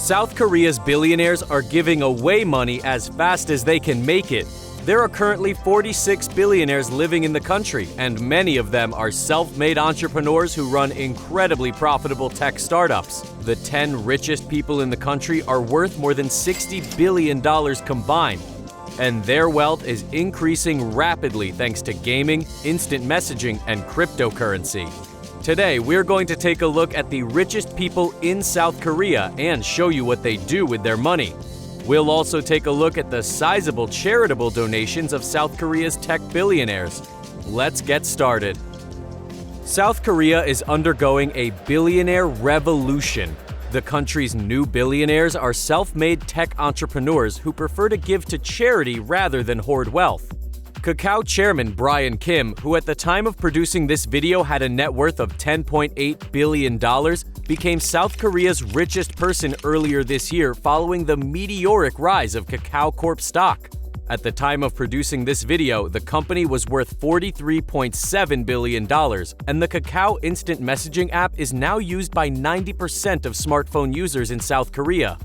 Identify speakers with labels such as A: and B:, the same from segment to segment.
A: South Korea's billionaires are giving away money as fast as they can make it. There are currently 46 billionaires living in the country, and many of them are self-made entrepreneurs who run incredibly profitable tech startups. The 10 richest people in the country are worth more than $60 billion combined, and their wealth is increasing rapidly thanks to gaming, instant messaging, and cryptocurrency. Today, we're going to take a look at the richest people in South Korea and show you what they do with their money. We'll also take a look at the sizable charitable donations of South Korea's tech billionaires. Let's get started. South Korea is undergoing a billionaire revolution. The country's new billionaires are self-made tech entrepreneurs who prefer to give to charity rather than hoard wealth. Kakao chairman Brian Kim, who at the time of producing this video had a net worth of $10.8 billion, became South Korea's richest person earlier this year following the meteoric rise of Kakao Corp stock. At the time of producing this video, the company was worth $43.7 billion, and the Kakao instant messaging app is now used by 90% of smartphone users in South Korea.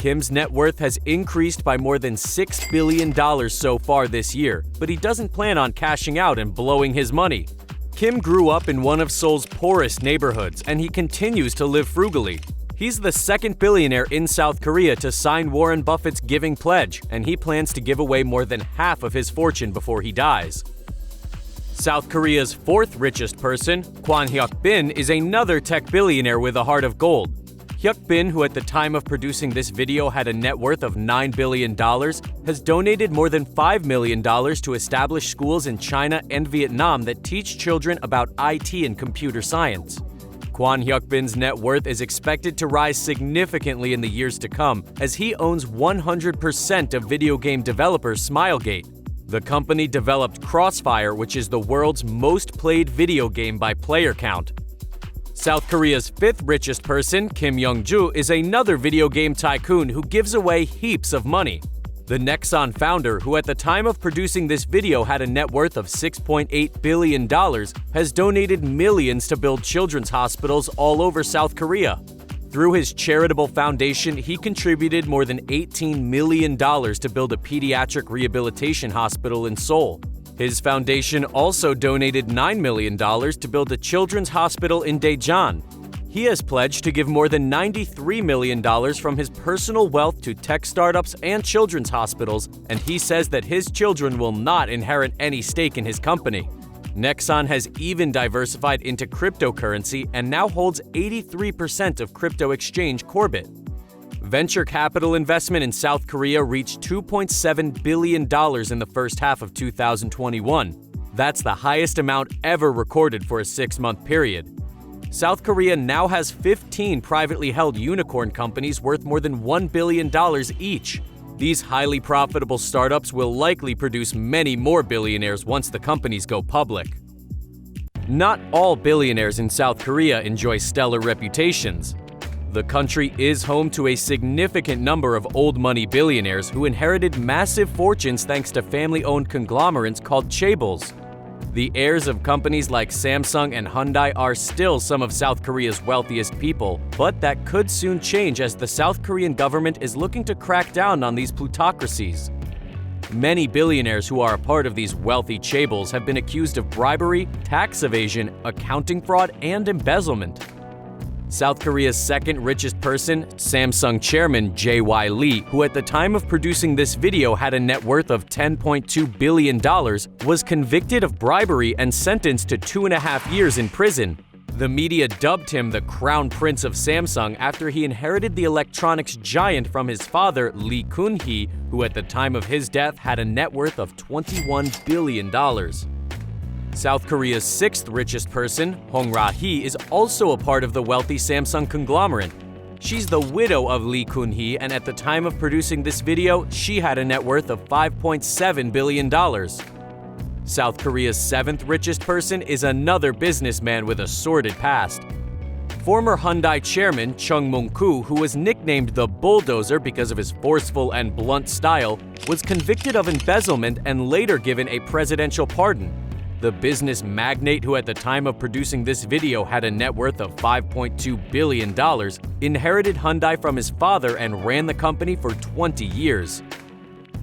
A: Kim's net worth has increased by more than $6 billion so far this year, but he doesn't plan on cashing out and blowing his money. Kim grew up in one of Seoul's poorest neighborhoods, and he continues to live frugally. He's the second billionaire in South Korea to sign Warren Buffett's Giving Pledge, and he plans to give away more than half of his fortune before he dies. South Korea's fourth richest person, Kwon Hyuk-bin, is another tech billionaire with a heart of gold. Hyuk-bin, who at the time of producing this video had a net worth of $9 billion, has donated more than $5 million to establish schools in China and Vietnam that teach children about IT and computer science. Kwon Hyuk-bin's net worth is expected to rise significantly in the years to come, as he owns 100% of video game developer Smilegate. The company developed Crossfire, which is the world's most played video game by player count. South Korea's fifth richest person, Kim Young-ju, is another video game tycoon who gives away heaps of money. The Nexon founder, who at the time of producing this video had a net worth of $6.8 billion, has donated millions to build children's hospitals all over South Korea. Through his charitable foundation, he contributed more than $18 million to build a pediatric rehabilitation hospital in Seoul. His foundation also donated $9 million to build a children's hospital in Daejeon. He has pledged to give more than $93 million from his personal wealth to tech startups and children's hospitals, and he says that his children will not inherit any stake in his company. Nexon has even diversified into cryptocurrency and now holds 83% of crypto exchange Corbit. Venture capital investment in South Korea reached $2.7 billion in the first half of 2021. That's the highest amount ever recorded for a 6-month period. South Korea now has 15 privately held unicorn companies worth more than $1 billion each. These highly profitable startups will likely produce many more billionaires once the companies go public. Not all billionaires in South Korea enjoy stellar reputations. The country is home to a significant number of old money billionaires who inherited massive fortunes thanks to family-owned conglomerates called chaebols. The heirs of companies like Samsung and Hyundai are still some of South Korea's wealthiest people, but that could soon change as the South Korean government is looking to crack down on these plutocracies. Many billionaires who are a part of these wealthy chaebols have been accused of bribery, tax evasion, accounting fraud, and embezzlement. South Korea's second richest person, Samsung chairman J.Y. Lee, who at the time of producing this video had a net worth of $10.2 billion, was convicted of bribery and sentenced to 2.5 years in prison. The media dubbed him the Crown Prince of Samsung after he inherited the electronics giant from his father, Lee Kun-hee, who at the time of his death had a net worth of $21 billion. South Korea's sixth richest person, Hong Ra-hee, is also a part of the wealthy Samsung conglomerate. She's the widow of Lee Kun-hee, and at the time of producing this video, she had a net worth of $5.7 billion. South Korea's seventh richest person is another businessman with a sordid past. Former Hyundai chairman Chung Mung-koo, who was nicknamed the Bulldozer because of his forceful and blunt style, was convicted of embezzlement and later given a presidential pardon. The business magnate who at the time of producing this video had a net worth of $5.2 billion inherited Hyundai from his father and ran the company for 20 years.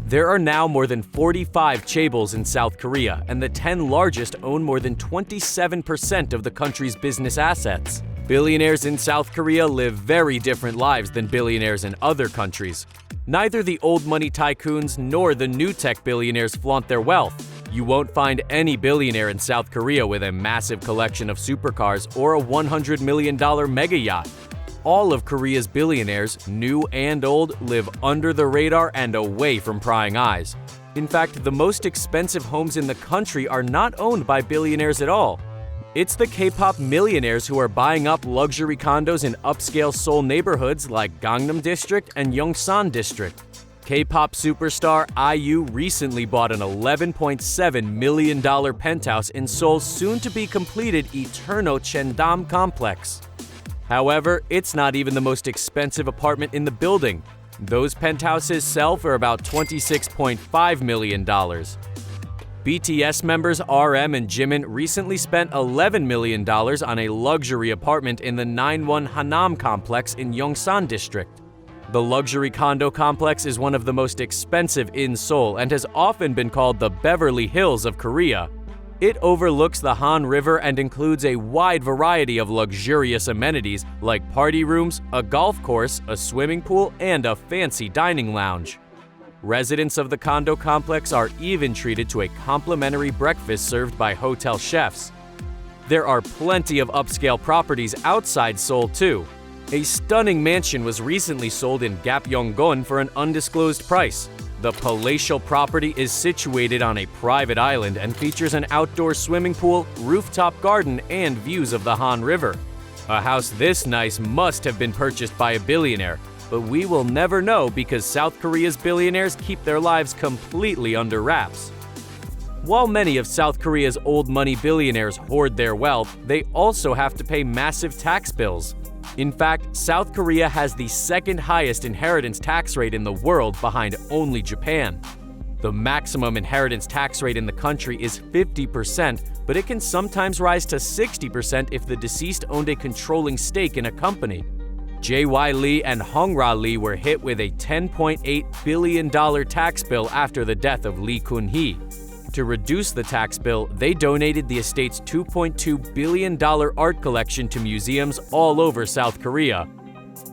A: There are now more than 45 chaebols in South Korea, and the 10 largest own more than 27% of the country's business assets. Billionaires in South Korea live very different lives than billionaires in other countries. Neither the old money tycoons nor the new tech billionaires flaunt their wealth. You won't find any billionaire in South Korea with a massive collection of supercars or a $100 million mega yacht. All of Korea's billionaires, new and old, live under the radar and away from prying eyes. In fact, the most expensive homes in the country are not owned by billionaires at all. It's the K-pop millionaires who are buying up luxury condos in upscale Seoul neighborhoods like Gangnam District and Yongsan District. K-pop superstar IU recently bought an $11.7 million penthouse in Seoul's soon-to-be-completed Eterno Cheondam complex. However, it's not even the most expensive apartment in the building. Those penthouses sell for about $26.5 million. BTS members RM and Jimin recently spent $11 million on a luxury apartment in the 9-1 Hanam complex in Yongsan District. The luxury condo complex is one of the most expensive in Seoul and has often been called the Beverly Hills of Korea. It overlooks the Han River and includes a wide variety of luxurious amenities like party rooms, a golf course, a swimming pool, and a fancy dining lounge. Residents of the condo complex are even treated to a complimentary breakfast served by hotel chefs. There are plenty of upscale properties outside Seoul too. A stunning mansion was recently sold in Gapyeonggon for an undisclosed price. The palatial property is situated on a private island and features an outdoor swimming pool, rooftop garden, and views of the Han River. A house this nice must have been purchased by a billionaire, but we will never know because South Korea's billionaires keep their lives completely under wraps. While many of South Korea's old money billionaires hoard their wealth, they also have to pay massive tax bills. In fact, South Korea has the second highest inheritance tax rate in the world behind only Japan. The maximum inheritance tax rate in the country is 50%, but it can sometimes rise to 60% if the deceased owned a controlling stake in a company. J.Y. Lee and Hong-ra Lee were hit with a $10.8 billion tax bill after the death of Lee Kun-hee. To reduce the tax bill, they donated the estate's $2.2 billion art collection to museums all over South Korea.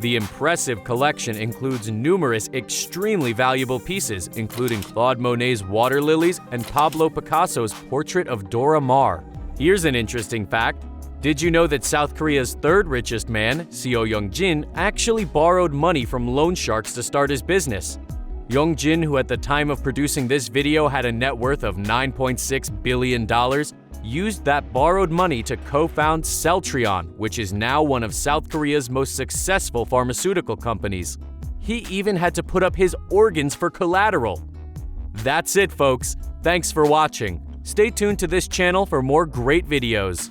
A: The impressive collection includes numerous extremely valuable pieces, including Claude Monet's water lilies and Pablo Picasso's portrait of Dora Maar. Here's an interesting fact. Did you know that South Korea's third richest man, Seo Young-jin, actually borrowed money from loan sharks to start his business? Young-jin, who at the time of producing this video had a net worth of $9.6 billion, used that borrowed money to co-found Celltrion, which is now one of South Korea's most successful pharmaceutical companies. He even had to put up his organs for collateral. That's it, folks. Thanks for watching. Stay tuned to this channel for more great videos.